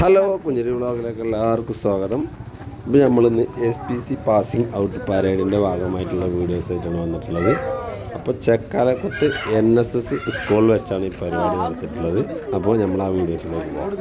Hello, കുഞ്ഞിരി വ്ളോഗിലേക്ക് എല്ലാവർക്കും സ്വാഗതം. ഇപ്പോൾ നമ്മളിന്ന് SPC പാസിംഗ് ഔട്ട് പരേഡിൻ്റെ ഭാഗമായിട്ടുള്ള വീഡിയോസ് ആയിട്ടാണ് വന്നിട്ടുള്ളത്. അപ്പോൾ ചെക്കാലക്കുത്ത് NSS സ്കൂളിൽ വെച്ചാണ് ഈ പരിപാടി നടത്തിയിട്ടുള്ളത്. അപ്പോൾ നമ്മൾ ആ വീഡിയോസിലേക്ക് പോകാം.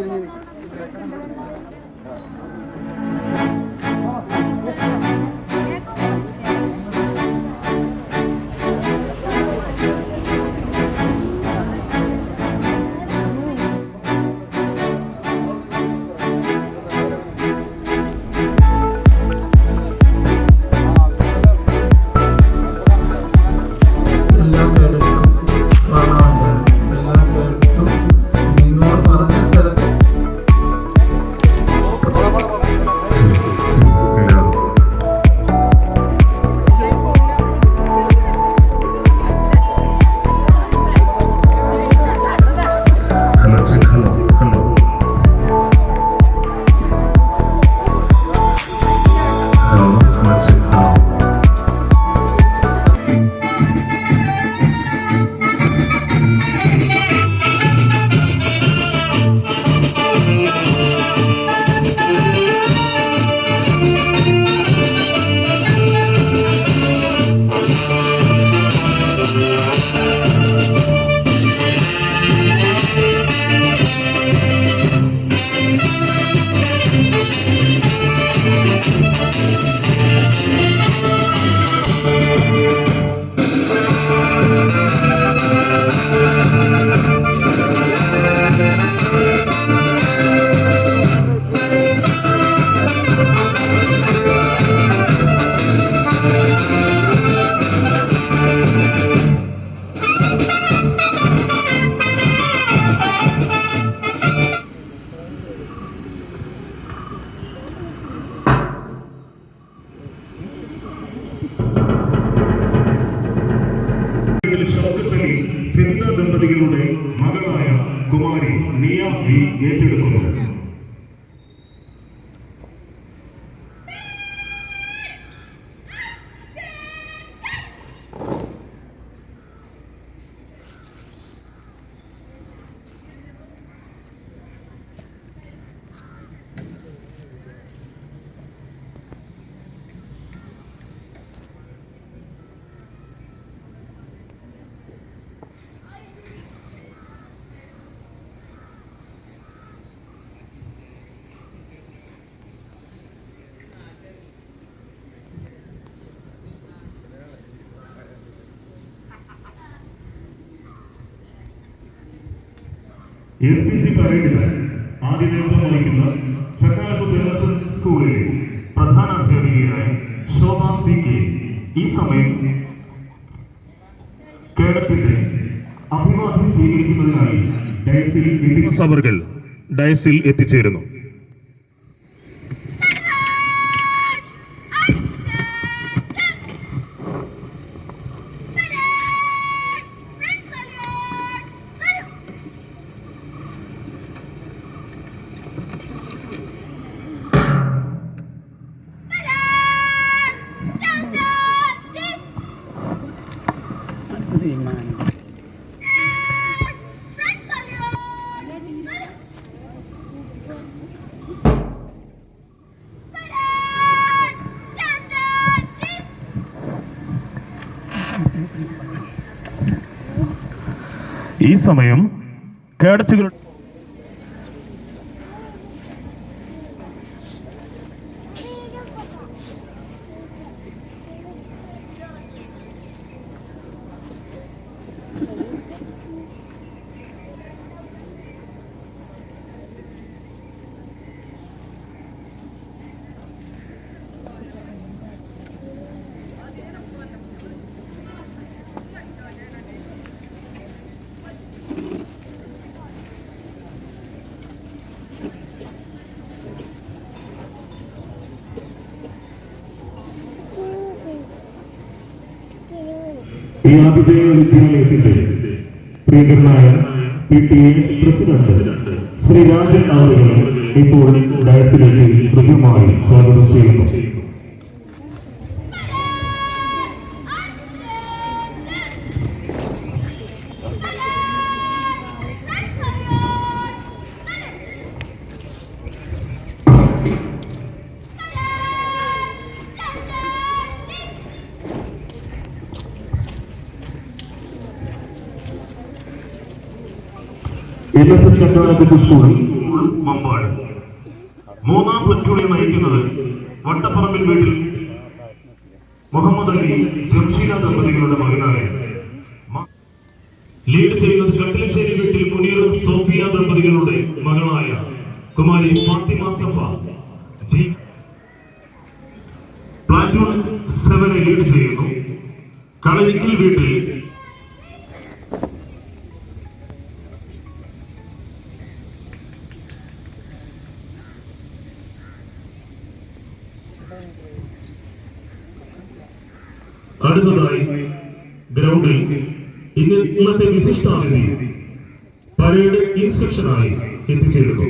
ദമ്പതികളുടെ മകളായ കുമാരി നിയ വി ഏറ്റെടുക്കുന്നു. SPC പരേഡിന് ആദ്യ നേതൃത്വം വഹിക്കുന്ന ചെക്കാലക്കുത്ത് NSS സ്കൂളിലെ പ്രധാന അധ്യാപികയായ ശോഭ CK ഈ സമയം കേഡറ്റിന്റെ അഭിവാദ്യം സ്വീകരിക്കുന്നതിനായി ഡയസിൽ എത്തിച്ചേരുന്നു. ഈ സമയം കേഡറ്റുകൾ ഈ ആതിഥേയ വിദ്യാലയത്തിന്റെ പ്രിയങ്കരനായ PTA പ്രസിഡന്റ് ശ്രീ രാജൻ അവരെ ഇപ്പോൾ ഡയസിലേക്ക് കൃത്യമായി സ്വാഗതം ചെയ്യുന്നു. മമ്പാട് മൂന്നാം പ്ലറ്റൂണിൽ നയിക്കുന്നത് വട്ടപ്പറമ്പിൽ വീട്ടിൽ മുഹമ്മദ് അലി ജംഷീല ദമ്പതികളുടെ മകനായ ലീഡ് ചെയ്യുന്നത് കട്ടിലശ്ശേരി വീട്ടിൽ മുനീർ സോഫിയ ദമ്പതികളുടെ മകളായ കുമാരി ഫാത്തിമ സഫ ജി. പ്ലാറ്റൂൺ 7 ലീഡ് ചെയ്യുന്നു കളരിക്കൽ വീട്ടിൽ അടുത്തതായി ഗ്രൗണ്ടിൽ ഇന്നത്തെ വിശിഷ്ടാതിഥി പരേഡ് ഇൻസ്പെക്ഷനായി എത്തിച്ചേരുന്നു.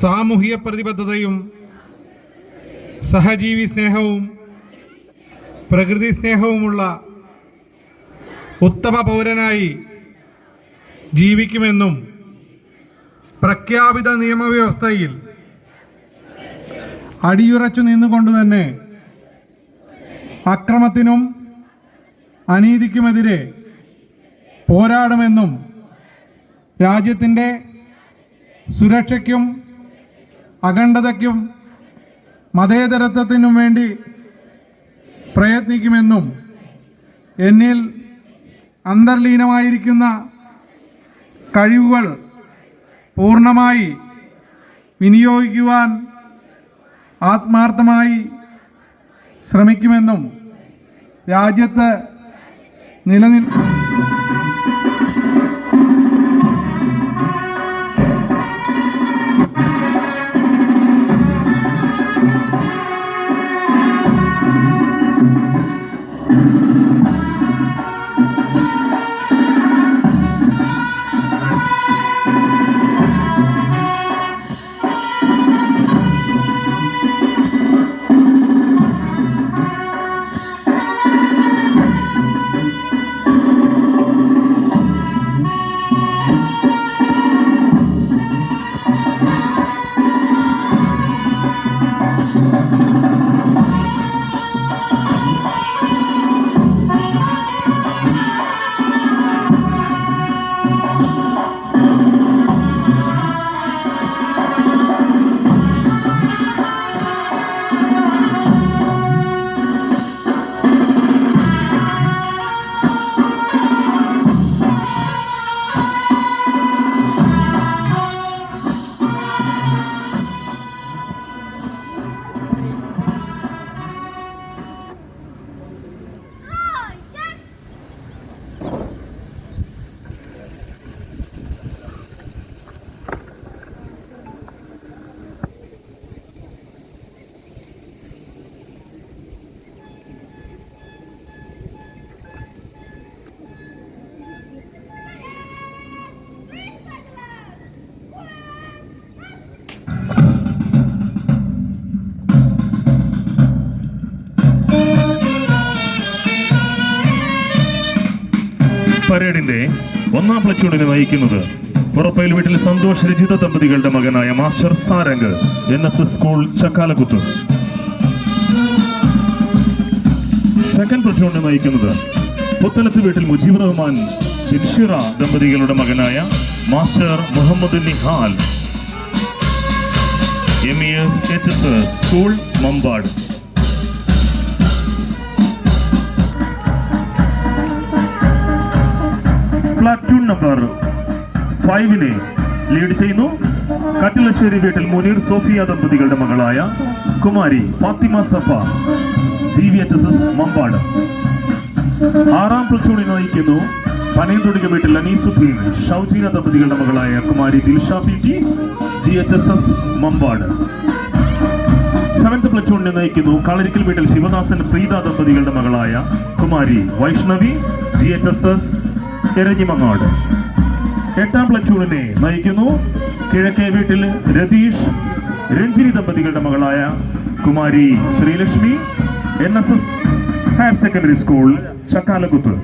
സാമൂഹിക പ്രതിബദ്ധതയും സഹജീവി സ്നേഹവും പ്രകൃതി സ്നേഹവുമുള്ള ഉത്തമ പൗരനായി ജീവിക്കുമെന്നും പ്രഖ്യാപിത നിയമവ്യവസ്ഥയിൽ അടിയുറച്ചു നിന്നുകൊണ്ട് തന്നെ അക്രമത്തിനും അനീതിക്കുമെതിരെ പോരാടുമെന്നും രാജ്യത്തിൻ്റെ സുരക്ഷയ്ക്കും അഖണ്ഡതയ്ക്കും മതേതരത്വത്തിനും വേണ്ടി പ്രയത്നിക്കുമെന്നും എന്നിൽ അന്തർലീനമായിരിക്കുന്ന കഴിവുകൾ പൂർണ്ണമായി വിനിയോഗിക്കുവാൻ ആത്മാർത്ഥമായി ശ്രമിക്കുമെന്നും രാജ്യത്ത് പരേഡിന്റെ 1ാം പ്ലറ്റൂണിനെ നയിക്കുന്നത് പുറപ്പയിൽ വീട്ടിൽ സന്തോഷ് രജിത ദമ്പതികളുടെ മകനായ master Sarang NSS school Chakkalakuth. 2nd പ്ലറ്റൂണിനെ നയിക്കുന്നത് പുത്തലത്ത് വീട്ടിൽ മുജീബ് റഹ്മാൻ ബിൻഷിറ ദമ്പതികളുടെ മകനായ master Muhammad Nihal MES HSS school Mampad. Platoon number 5നെ ലീഡ് ചെയ്യുന്നു കട്ടിലശ്ശേരി വീട്ടിൽ മുനീർ സോഫിയ ദമ്പതികളുടെ മകളായ കുമാരി ഫാത്തിമ സഫ GVHSS മമ്പാട്. 6ാം പ്ലറ്റൂണിനെ നയിക്കുന്നു പനയംതൊടിക വീട്ടിൽ അനീസുദ്ദീൻ ഷൗജീന ദമ്പതികളുടെ മകളായ Kumari Dilsha PT GHSS Mambad. 7th പ്ലറ്റൂണിനെ നയിക്കുന്നു കളരിക്കൽ വീട്ടിൽ ശിവദാസൻ പ്രീത ദമ്പതികളുടെ മകളായ കുമാരി വൈഷ്ണവി GHSS എരഞ്ഞിമങ്ങാട്. 8ാം പ്ലറ്റൂണിനെ നയിക്കുന്നു കിഴക്കേ വീട്ടിൽ രതീഷ് രഞ്ജിനി ദമ്പതികളുടെ മകളായ Kumari Sreelakshmi NSS higher secondary school Chakkalakuth.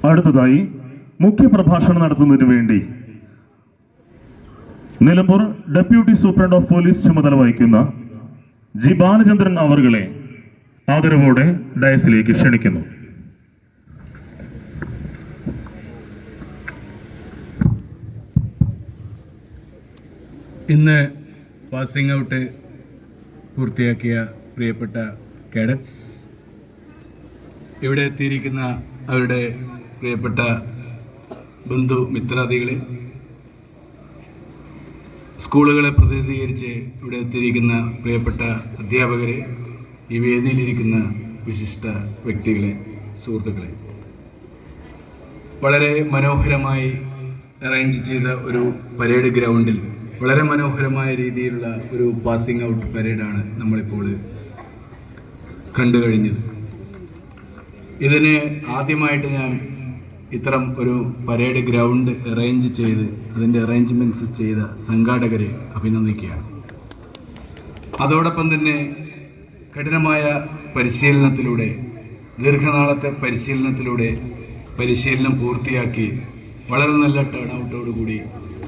അടുത്തതായി മുഖ്യപ്രഭാഷണം നടത്തുന്നതിന് വേണ്ടി Nilambur deputy superintendent of police ചുമതല വഹിക്കുന്ന ജി ബാലചന്ദ്രൻ അവർകളെ ആദരവോടെ ഡയസിലേക്ക് ക്ഷണിക്കുന്നു. ഇന്ന് പാസിംഗ് ഔട്ട് പൂർത്തിയാക്കിയ പ്രിയപ്പെട്ട കേഡറ്റ്സ്, ഇവിടെ എത്തിയിരിക്കുന്ന അവരുടെ പ്രിയപ്പെട്ട ബന്ധു മിത്രാദികളെ, സ്കൂളുകളെ പ്രതിനിധീകരിച്ച് ഇവിടെ എത്തിയിരിക്കുന്ന പ്രിയപ്പെട്ട അധ്യാപകരെ, ഈ വേദിയിലിരിക്കുന്ന വിശിഷ്ട വ്യക്തികളെ, സുഹൃത്തുക്കളെ, വളരെ മനോഹരമായി അറേഞ്ച് ചെയ്ത ഒരു പരേഡ് ഗ്രൗണ്ടിൽ വളരെ മനോഹരമായ രീതിയിലുള്ള ഒരു പാസിംഗ് ഔട്ട് പരേഡാണ് നമ്മളിപ്പോൾ കണ്ടു കഴിഞ്ഞത്. ഇതിന് ആദ്യമായിട്ട് ഞാൻ ഇത്തരം ഒരു പരേഡ് ഗ്രൗണ്ട് അറേഞ്ച് ചെയ്ത് അതിൻ്റെ അറേഞ്ച്മെൻറ്റ്സ് ചെയ്ത സംഘാടകരെ അഭിനന്ദിക്കുകയാണ്. അതോടൊപ്പം തന്നെ കഠിനമായ പരിശീലനത്തിലൂടെ, ദീർഘനാളത്തെ പരിശീലനം പൂർത്തിയാക്കി വളരെ നല്ല ടേൺ ഔട്ടോടുകൂടി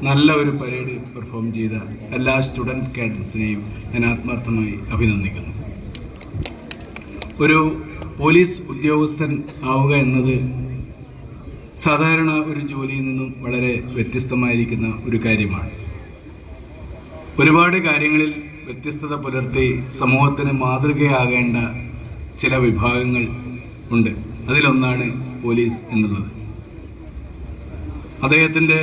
നല്ല ഒരു പരേഡ് പെർഫോം ചെയ്ത എല്ലാ സ്റ്റുഡൻറ് കാഡറ്റ്സിനെയും ഞാൻ ആത്മാർത്ഥമായി അഭിനന്ദിക്കുന്നു. ഒരു പോലീസ് ഉദ്യോഗസ്ഥൻ ആവുക എന്നത് സാധാരണ ഒരു ജോലിയിൽ നിന്നും വളരെ വ്യത്യസ്തമായിരിക്കുന്ന ഒരു കാര്യമാണ്. ഒരുപാട് കാര്യങ്ങളിൽ വ്യത്യസ്തത പുലർത്തി സമൂഹത്തിന് മാതൃകയാകേണ്ട ചില വിഭാഗങ്ങൾ ഉണ്ട്. അതിലൊന്നാണ് പോലീസ് എന്നുള്ളത്. അദ്ദേഹത്തിൻ്റെ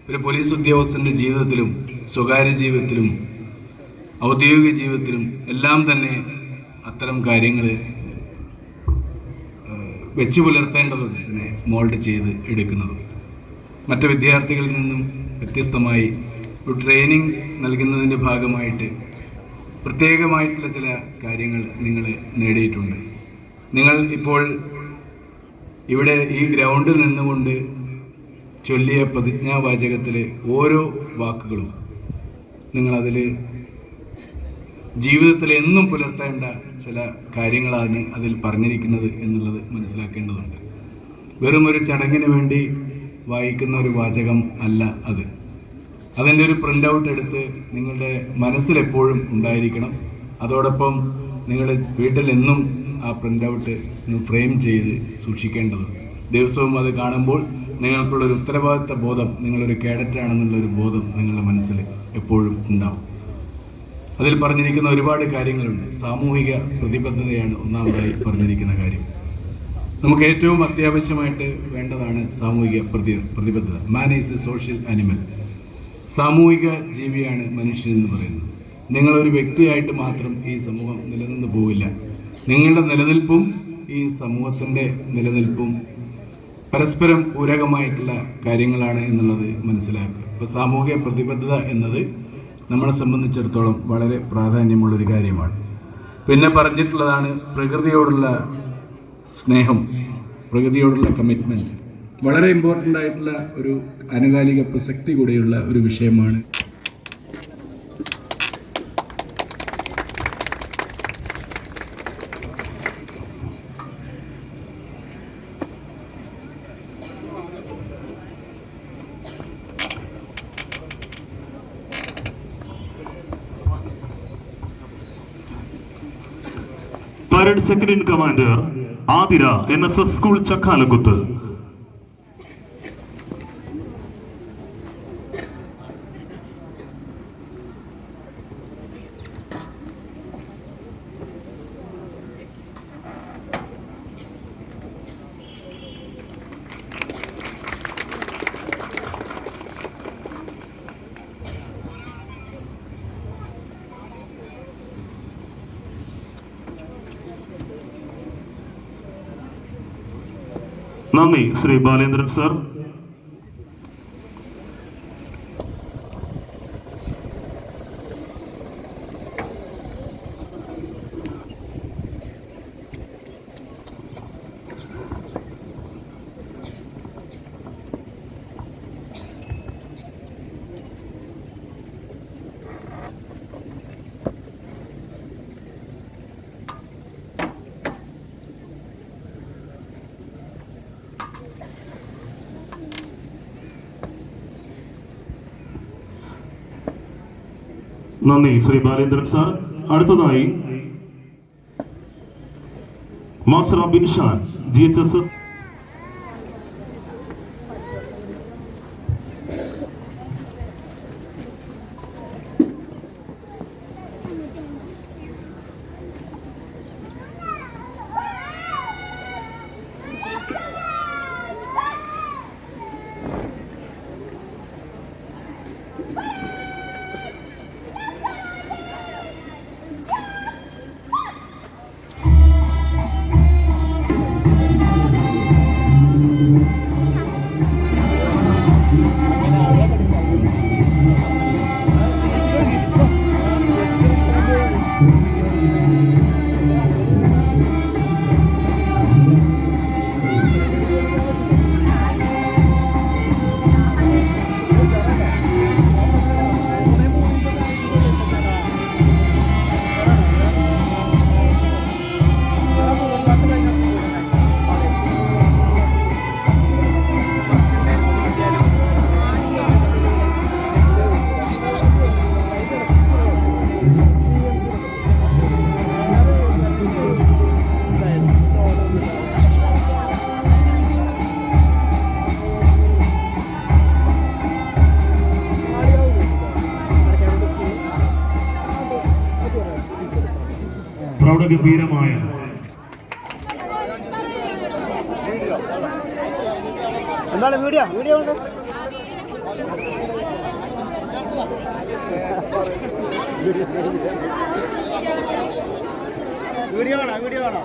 ഒരു പോലീസ് ഉദ്യോഗസ്ഥൻ്റെ ജീവിതത്തിലും സ്വകാര്യ ജീവിതത്തിലും ഔദ്യോഗിക ജീവിതത്തിലും എല്ലാം തന്നെ അത്തരം കാര്യങ്ങൾ വെച്ച് പുലർത്തേണ്ടതുണ്ട്, ഇതിനെ മോൾഡ് ചെയ്ത് എടുക്കുന്നത്. മറ്റ് വിദ്യാർത്ഥികളിൽ നിന്നും വ്യത്യസ്തമായി ഒരു ട്രെയിനിങ് നൽകുന്നതിൻ്റെ ഭാഗമായിട്ട് പ്രത്യേകമായിട്ടുള്ള ചില കാര്യങ്ങൾ നിങ്ങൾ നേടിയിട്ടുണ്ട്. നിങ്ങൾ ഇപ്പോൾ ഇവിടെ ഈ ഗ്രൗണ്ടിൽ നിന്നുകൊണ്ട് ചൊല്ലിയ പ്രതിജ്ഞാവാചകത്തിലെ ഓരോ വാക്കുകളും നിങ്ങളതിൽ ജീവിതത്തിൽ എന്നും പുലർത്തേണ്ട ചില കാര്യങ്ങളാണ് അതിൽ പറഞ്ഞിരിക്കുന്നത് എന്നുള്ളത് മനസ്സിലാക്കേണ്ടതുണ്ട്. വെറും ഒരു ചടങ്ങിന് വേണ്ടി വായിക്കുന്ന ഒരു വാചകം അല്ല അത്. അതിൻ്റെ ഒരു പ്രിൻ്റ് ഔട്ട് എടുത്ത് നിങ്ങളുടെ മനസ്സിലെപ്പോഴും ഉണ്ടായിരിക്കണം. അതോടൊപ്പം നിങ്ങൾ വീട്ടിൽ എന്നും ആ പ്രിൻ്റ് ഔട്ട് ഫ്രെയിം ചെയ്ത് സൂക്ഷിക്കേണ്ടതുണ്ട്. ദിവസവും അത് കാണുമ്പോൾ നിങ്ങൾക്കുള്ളൊരു ഉത്തരവാദിത്ത ബോധം, നിങ്ങളൊരു കേഡറ്റാണെന്നുള്ളൊരു ബോധം നിങ്ങളുടെ മനസ്സിൽ എപ്പോഴും ഉണ്ടാവും. അതിൽ പറഞ്ഞിരിക്കുന്ന ഒരുപാട് കാര്യങ്ങളുണ്ട്. സാമൂഹിക പ്രതിബദ്ധതയാണ് ഒന്നാമതായി പറഞ്ഞിരിക്കുന്ന കാര്യം. നമുക്ക് ഏറ്റവും അത്യാവശ്യമായിട്ട് വേണ്ടതാണ് സാമൂഹിക പ്രതിബദ്ധത. Man is A social animal. സാമൂഹിക ജീവിയാണ് മനുഷ്യൻ എന്ന് പറയുന്നത്. നിങ്ങളൊരു വ്യക്തിയായിട്ട് മാത്രം ഈ സമൂഹം നിലനിന്ന് പോവില്ല. നിങ്ങളുടെ നിലനിൽപ്പും ഈ സമൂഹത്തിൻ്റെ നിലനിൽപ്പും പരസ്പരം പൂരകമായിട്ടുള്ള കാര്യങ്ങളാണ് എന്നുള്ളത് മനസ്സിലാക്കുക. ഇപ്പോൾ സാമൂഹിക പ്രതിബദ്ധത എന്നത് നമ്മളെ സംബന്ധിച്ചിടത്തോളം വളരെ പ്രാധാന്യമുള്ളൊരു കാര്യമാണ്. പിന്നെ പറഞ്ഞിട്ടുള്ളതാണ് പ്രകൃതിയോടുള്ള സ്നേഹം, പ്രകൃതിയോടുള്ള കമ്മിറ്റ്മെൻറ്റ്. വളരെ ഇമ്പോർട്ടൻ്റ് ആയിട്ടുള്ള ഒരു ആനുകാലിക പ്രസക്തി കൂടെയുള്ള ഒരു വിഷയമാണ്. Parade second in commander Athira NSS school Chakkalakuth. നന്ദി ശ്രീ ബാലേന്ദ്രൻ സർ. നന്ദി ശ്രീ ബാലേന്ദ്രൻ സാർ. അടുത്തതായി മാസ്റ്റർ ബിൻഷാൻ GHSS പ്രൗഢഗംഭീരമായ എന്താണ് വീഡിയോ ഉണ്ട് വീഡിയോ വേണോ